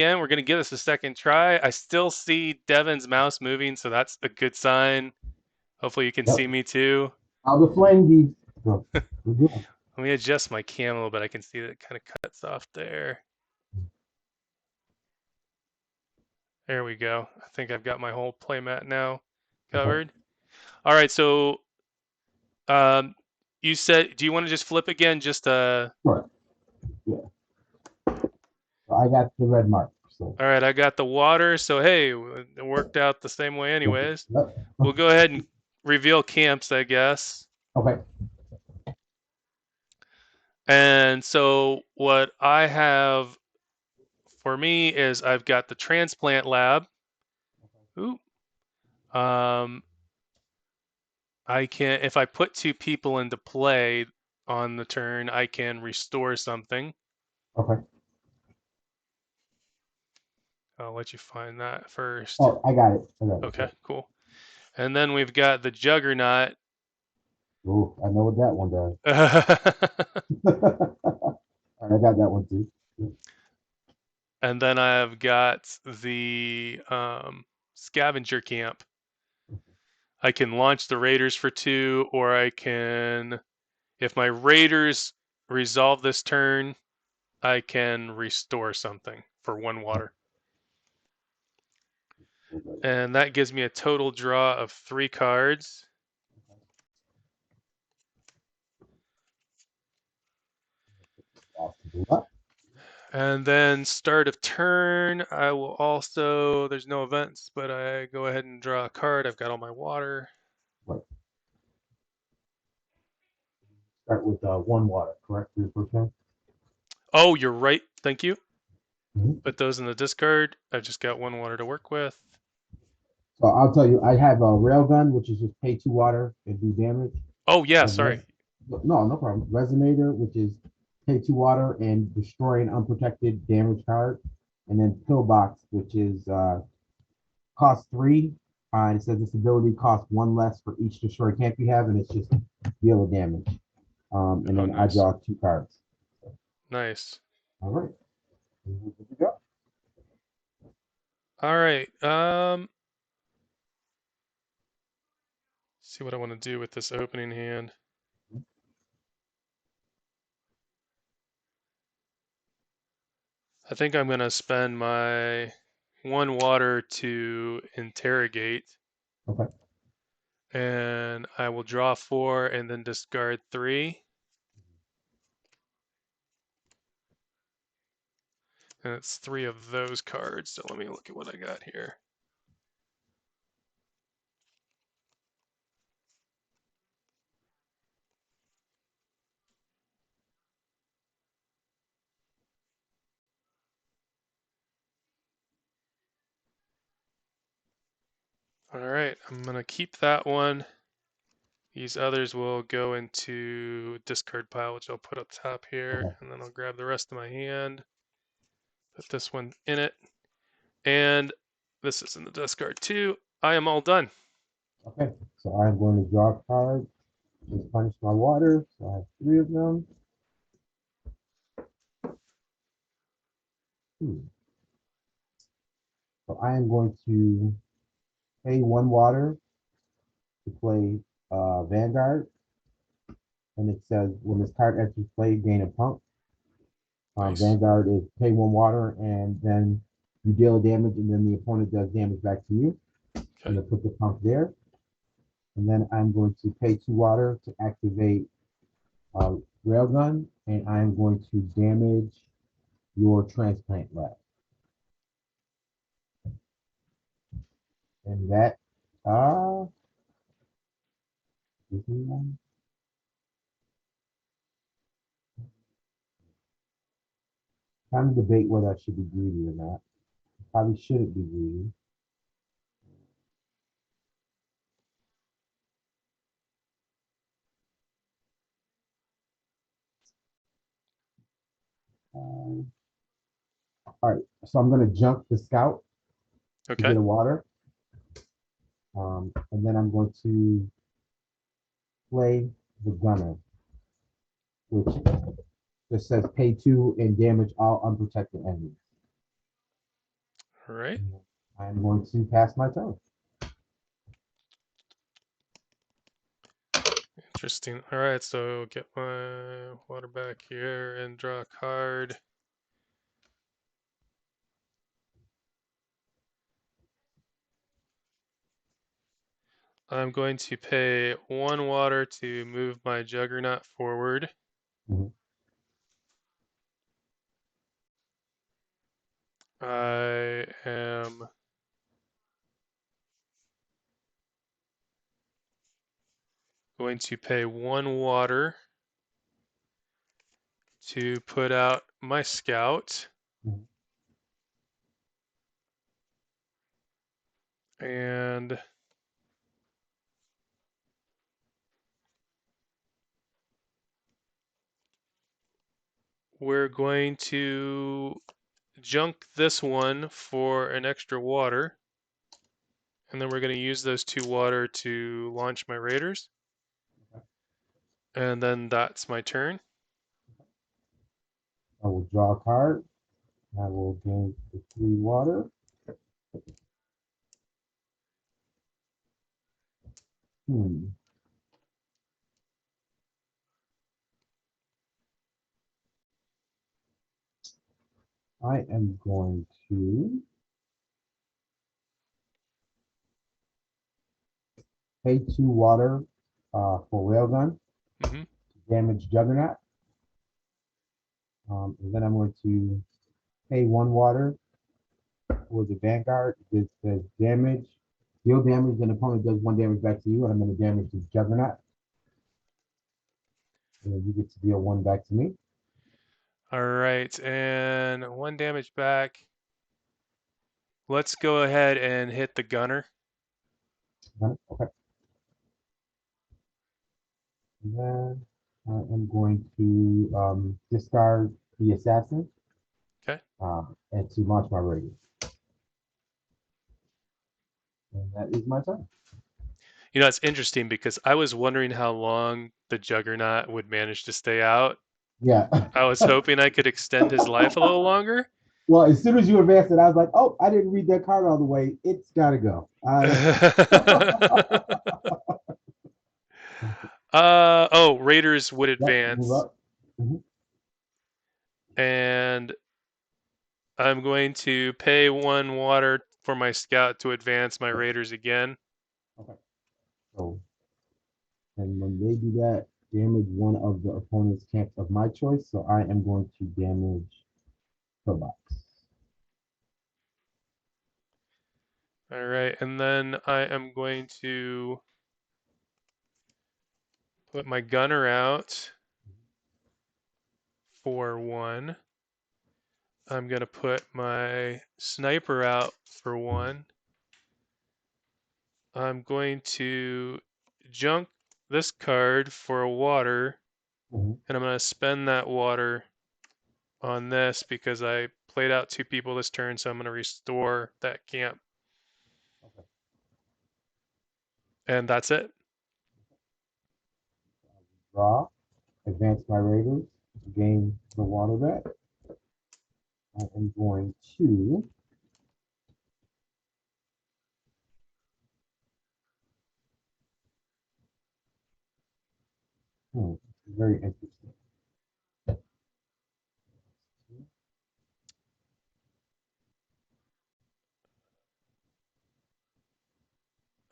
again. We're gonna give this a second try. I still see Devon's mouse moving, so that's a good sign. Hopefully you can see Yep. me too. How the flame geese. Go. We're good. Let me adjust my cam a little bit. I can see that it kind of cuts off there. There we go. I think I've got my whole playmat now Okay. covered. All right, so um, you said, do you want to just flip again? Just Sure. Yeah. So I got the red mark. So all right, I got the water. So hey, it worked out the same way anyways. yep. We'll go ahead and reveal camps, I guess. Okay. And so what I have for me is I've got the transplant lab. Ooh. Um, I can, if I put two people into play on the turn, I can restore something. Okay. I'll let you find that first. Oh, I got it. I got it. Okay, Yep. cool. And then we've got the Juggernaut. Ooh, I know what that one does. All right, I got that one too. Yep. And then I've got the scavenger camp. I can launch the raiders for two, or I can, if my raiders resolve this turn, I can restore something for one water. And that gives me a total draw of 3 cards. Awesome. And then start of turn, I will also, there's no events, but I go ahead and draw a card. I've got all my water. Right. Start with one water, correct? For your first one? Oh, you're right. Thank you. Mhm. Put those in the discard. I've just got one water to work with. So I'll tell you, I have a rail gun, which is just pay two water and do damage. Oh, yeah, I have sorry. no, no problem. Resonator, which is pay two water and destroy an unprotected damage card. And then pillbox, which is cost three. And it says this ability costs one less for each destroyed camp you have, and it's just deal of damage. And Oh, then I nice. draw two cards. Nice. All right. Good to go. All right. See what I want to do with this opening hand. I think I'm going to spend my one water to interrogate, Okay. and I will draw four and then discard three. And it's three of those cards. So let me look at what I got here. All right, I'm going to keep that one. These others will go into discard pile, which I'll put up top here, Okay. and then I'll grab the rest of my hand, put this one in it, and this is in the discard too. I am all done. Okay. So I'm going to draw a card. Just punish my water. So I have three of them. So I am going to pay one water to play Vanguard. And it says when this card enters play, gain a punk. Nice. Vanguard is pay one water and then you deal damage and then the opponent does damage back to you. I'm Okay. going to put the punk there. And then I'm going to pay two water to activate Railgun. And I'm going to damage your transplant lab. And that is kind of debate whether I should be greedy or not. Probably shouldn't be greedy. All right, so I'm going to jump the scout to Okay. get a water. And then I'm going to play the gunner, which just says pay two and damage all unprotected enemies. All right. I'm going to pass my turn. Interesting. All right, so get my water back here and draw a card. I'm going to pay 1 water to move my Juggernaut forward. Mhm. I am going to pay 1 water to put out my scout. Mhm. And we're going to junk this one for an extra water. And then we're going to use those 2 water to launch my raiders. And then that's my turn. I will draw a card. I will gain the 3 water. Hmm. I am going to pay 2 water for railgun Mm-hmm. to damage Juggernaut. And then I'm going to pay 1 water for the Vanguard. This says damage. Deal damage, then opponent does 1 damage back to you, and I'm going to damage the Juggernaut. And you get to deal 1 back to me. All right, and 1 damage back. Let's go ahead and hit the gunner. Okay. And then I am going to discard the assassin Okay. and to launch my raiders. And that is my turn. You know, it's interesting because I was wondering how long the Juggernaut would manage to stay out. Yeah. I was hoping I could extend his life a little longer. Well, as soon as you advanced it, I was like, oh, I didn't read that card all the way. It's got to go. Oh, Raiders would Yep, move advance. up. Mhm. And I'm going to pay 1 water for my scout to advance my Raiders again. Okay. So, and when they do that, damage one of the opponent's camps of my choice. So I am going to damage the box. All right, and then I am going to put my gunner out for 1. I'm going to put my sniper out for 1. I'm going to junk this card for a water, Mhm. and I'm going to spend that water on this because I played out 2 people this turn, so I'm going to restore that camp. Okay. And that's it. Draw, advance my raiders, gain the water back. I am going to very interesting.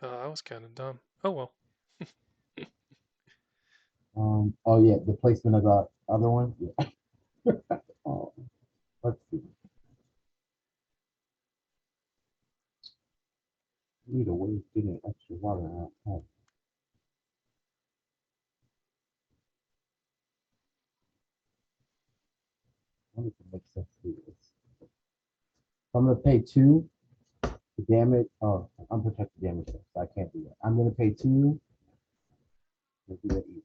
That was kind of dumb. Oh well. Oh yeah, the placement of the other one. Yeah. Oh, let's see. Need a way of getting extra water out. Oh, I wonder if it makes sense to do this. So I'm gonna pay 2 to damage. Oh, unprotected damage. So I can't do that. I'm gonna pay 2. Let's do that easy.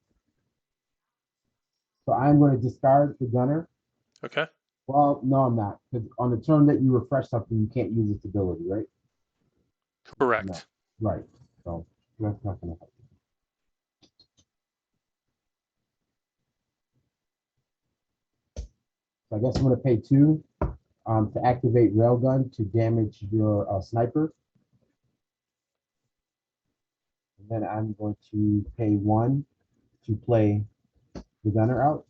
So I'm gonna discard the gunner. Okay. Well, no, I'm not. Because on the turn that you refresh something, you can't use its ability, right? No. Correct. Right. So that's not gonna help. So I guess I'm gonna pay 2 To activate railgun to damage your sniper. And then I'm going to pay one to play the gunner out,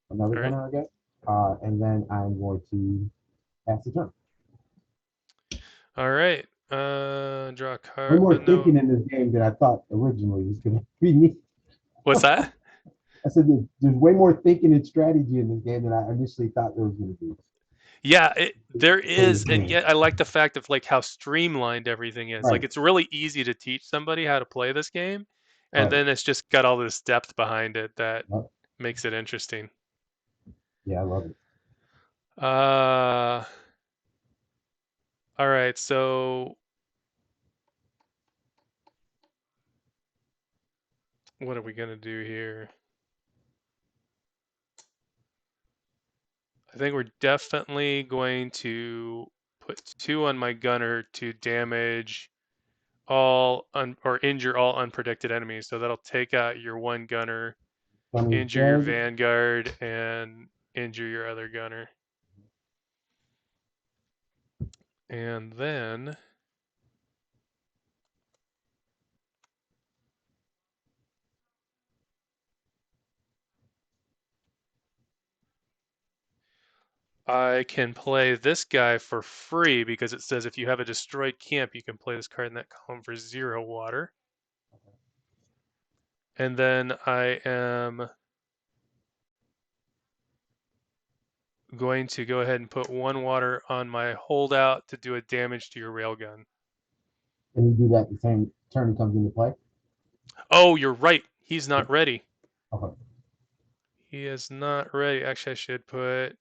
another All right. gunner, I guess. And then I'm going to pass the turn. All right. Draw a Way card. more No. thinking in this game than I thought originally was going to be me. What's that? I said there's way more thinking and strategy in this game than I initially thought there was going to be. Yeah, there Play this is, and game. yet I like the fact of like how streamlined everything is. Like Right, it's really easy to teach somebody how to play this game, and right. then it's just got all this depth behind it that Yep. makes it interesting. Yeah, I love it. Uh, all right. So what are we gonna do here? I think we're definitely going to put two on my gunner to damage or injure all unpredicted enemies. So that'll take out your one gunner, Gunner's injure your dead. vanguard, and injure your other gunner. And then I can play this guy for free because it says if you have a destroyed camp, you can play this card in that column for 0 water. And then I am going to go ahead and put 1 water on my holdout to do a damage to your railgun. And you do that the same turn he comes into play. Oh, you're right. He's not ready. Okay. He is not ready. Actually, I should put,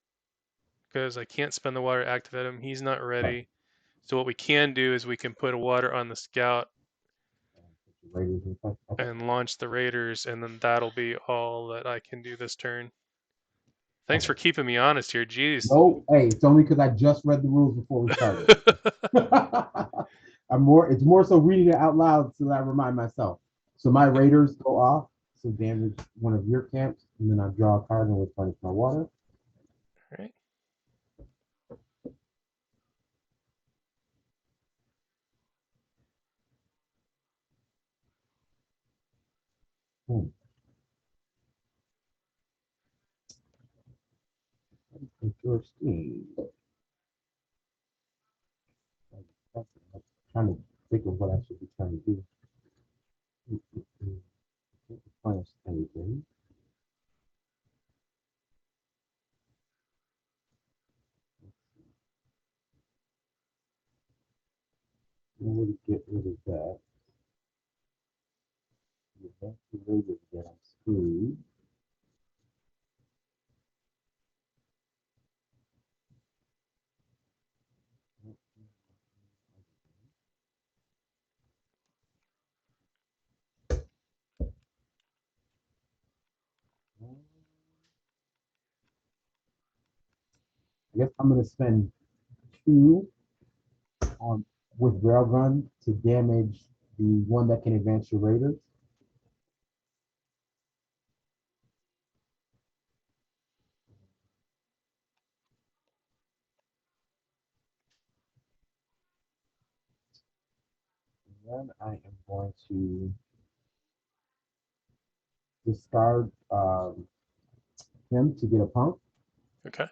because I can't spend the water to activate him. He's not Right. ready. So what we can do is we can put a water on the scout Raiders in play. Okay. and launch the raiders, and then that'll be all that I can do this turn. Thanks for Okay. keeping me honest here. Jeez. No, hey, it's only because I just read the rules before we started. It's more so reading it out loud so that I remind myself. So my raiders go off, so damage one of your camps, and then I draw a card and replenish my water. All right. Hmm. Interesting. I'm trying to think of what I should be trying to do. Replenish anything. In order to get rid of that, you have to raiders that I'm screwed. I guess I'm going to spend two on with railgun to damage the one that can advance your raiders. And then I am going to discard him to get a punk Okay.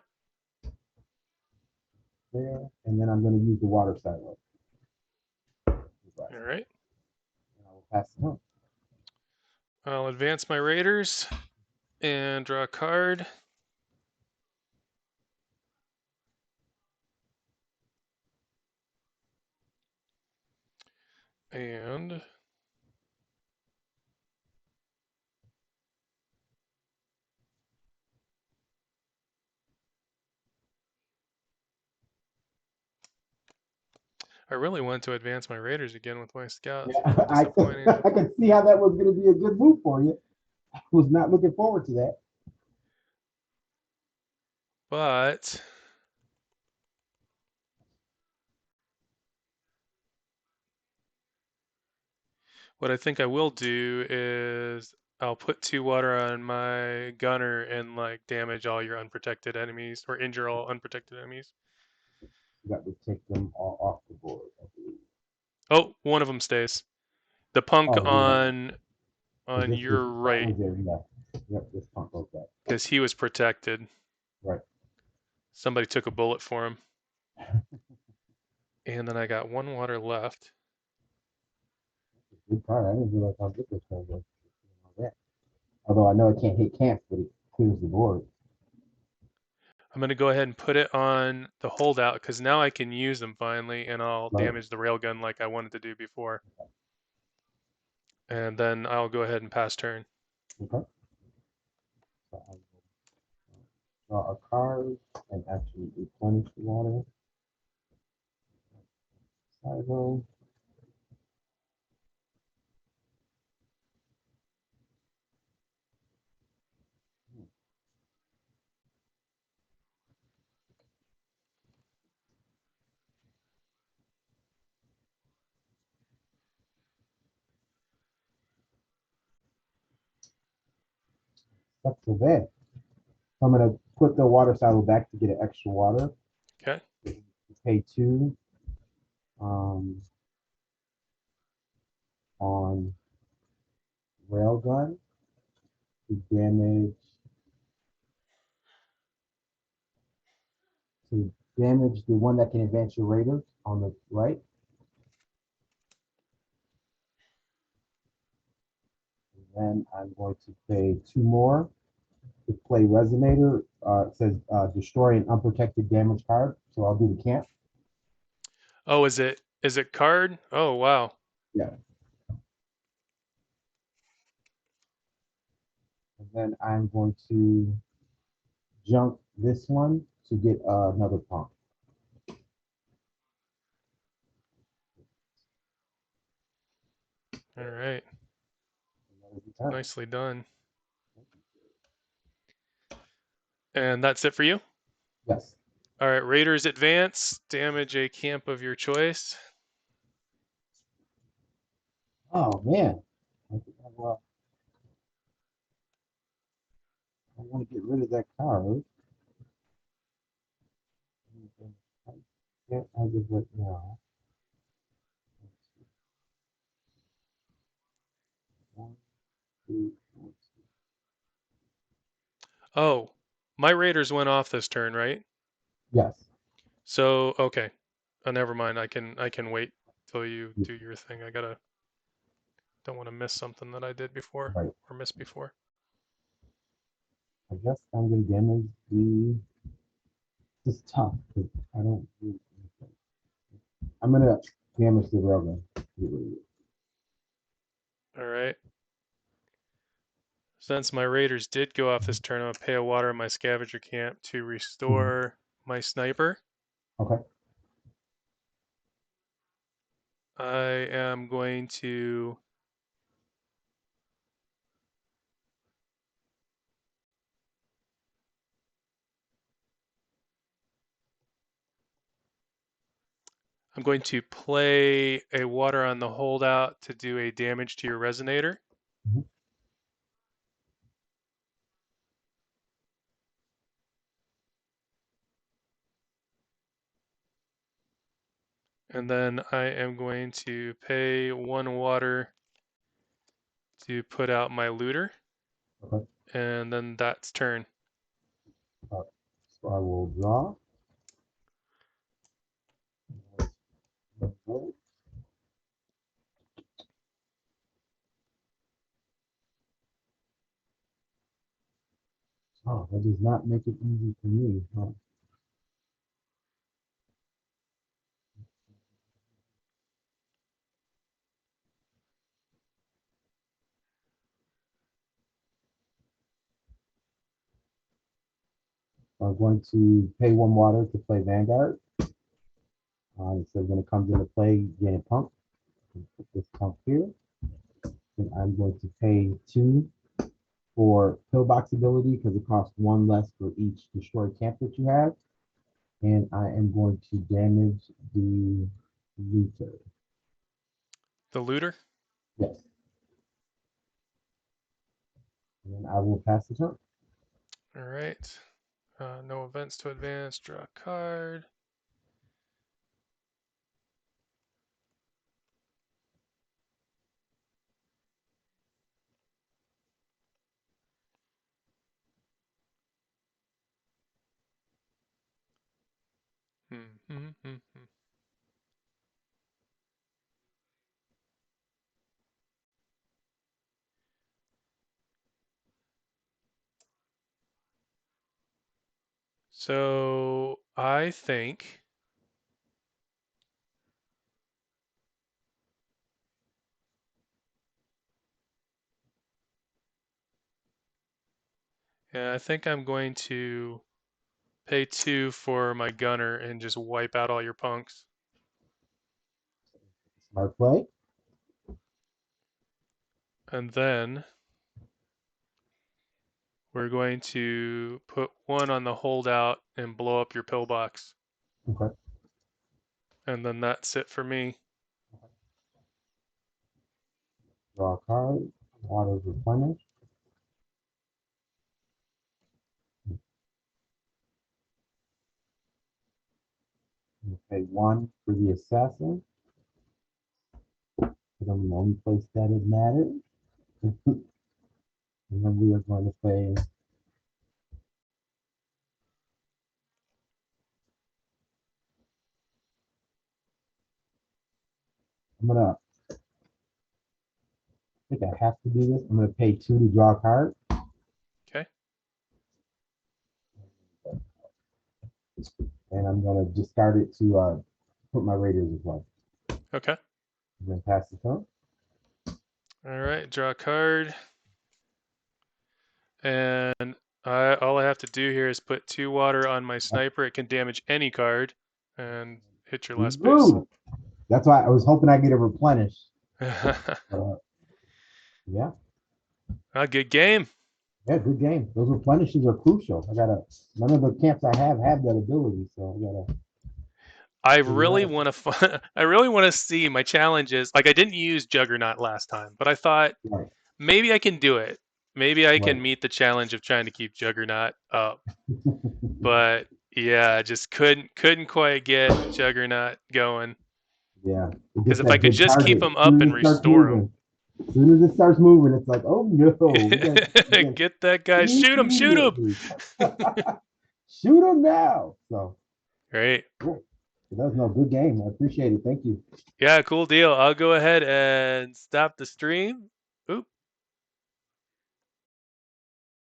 there, and then I'm going to use the water silo. All right. And I will pass it on. I'll advance my raiders and draw a card. And I really want to advance my raiders again with my scout. It's a Yeah, little disappointing. I could see how that was going to be a good move for you. I was not looking forward to that. But what I think I will do is I'll put 2 water on my gunner and like damage all your unprotected enemies or injure all unprotected enemies. You got to take them all off the board, I believe. Oh, one of them stays. The punk Oh, yeah. on your That right was there, yeah. Yep, this pump goes back. because he was protected. Right. Somebody took a bullet for him. And then I got 1 water left. Good card. I didn't realize how good this card was. Yeah. Although I know it can't hit camps, but it clears the board. I'm going to go ahead and put it on the holdout because now I can use them finally and I'll Right. damage the railgun like I wanted to do before. And then I'll go ahead and pass turn. Okay. So I will draw a card and actually replenish the water. Cyber. That's the bed. I'm gonna put the water saddle back to get an extra water. Okay. Pay 2 um, on railgun to damage the one that can advance your raiders on the right. And then I'm going to pay 2 more to play Resonator. It says destroy an unprotected damage card. So I'll do the camp. Oh, is it card? Oh, wow. Yeah. And then I'm going to junk this one to get another pump. All right. Nicely done. And that's it for you? Yes. All right, Raiders advance, damage a camp of your choice. Oh man. Well, I want to get rid of that card. Can't as of right now. One, two, one, two. Oh, my Raiders went off this turn, right? Yes. So, okay. Oh, never mind. I can wait till you do your thing. Don't want to miss something that I did before Right. or missed before. I guess I'm gonna damage the. This is tough because I don't. I'm gonna damage the railgun. All right. Since my Raiders did go off this turn, I'm gonna pay a water in my scavenger camp to restore my sniper. Okay. I am going to play a water on the holdout to do a damage to your resonator. Mhm. And then I am going to pay 1 water to put out my looter. Okay. And then that's turn. So I will draw. Oh, that does not make it easy for me. Huh? I'm going to pay 1 water to play Vanguard. It says when it comes into play, gain a pump. Put this pump here. And I'm going to pay 2 for pillbox ability because it costs 1 less for each destroyed camp that you have. And I am going to damage the looter. The looter? Yes. And then I will pass the turn. All right. No events to advance. Draw a card. Hmm. So I think yeah, I think I'm going to pay 2 for my gunner and just wipe out all your punks. Smart play. And then we're going to put 1 on the holdout and blow up your pillbox. Okay. And then that's it for me. Draw a card. Water replenished. Okay, 1 for the assassin. Put them in the only place that it matters. And then we are going to play. I'm gonna. I think I have to do this. I'm gonna pay 2 to draw a card. Okay. And I'm gonna discard it to put my raiders as well. Okay. And then pass the turn. All right. Draw a card. And all I have to do here is put 2 water on my sniper. It can damage any card and hit your last base. Ooh, that's why I was hoping I get a replenish. Yeah, Good game. yeah, good game. Those replenishes are crucial. I gotta. None of the camps I have that ability, so I gotta. I Figure it really out. want to. I really want to see my challenges. Like I didn't use Juggernaut last time, but I thought Right, maybe I can do it. Maybe I right. can meet the challenge of trying to keep Juggernaut up. But yeah, just couldn't quite get Juggernaut going. Yeah, it Because gets if I that could big just keep target. him As up soon and as it starts restore him, moving, as soon as it starts moving, it's like, oh no, we got get that guy, leave shoot him, shoot him. immediately. Shoot him now. So, Great. yeah, that was no good game. I appreciate it. Thank you. Yeah, cool deal. I'll go ahead and stop the stream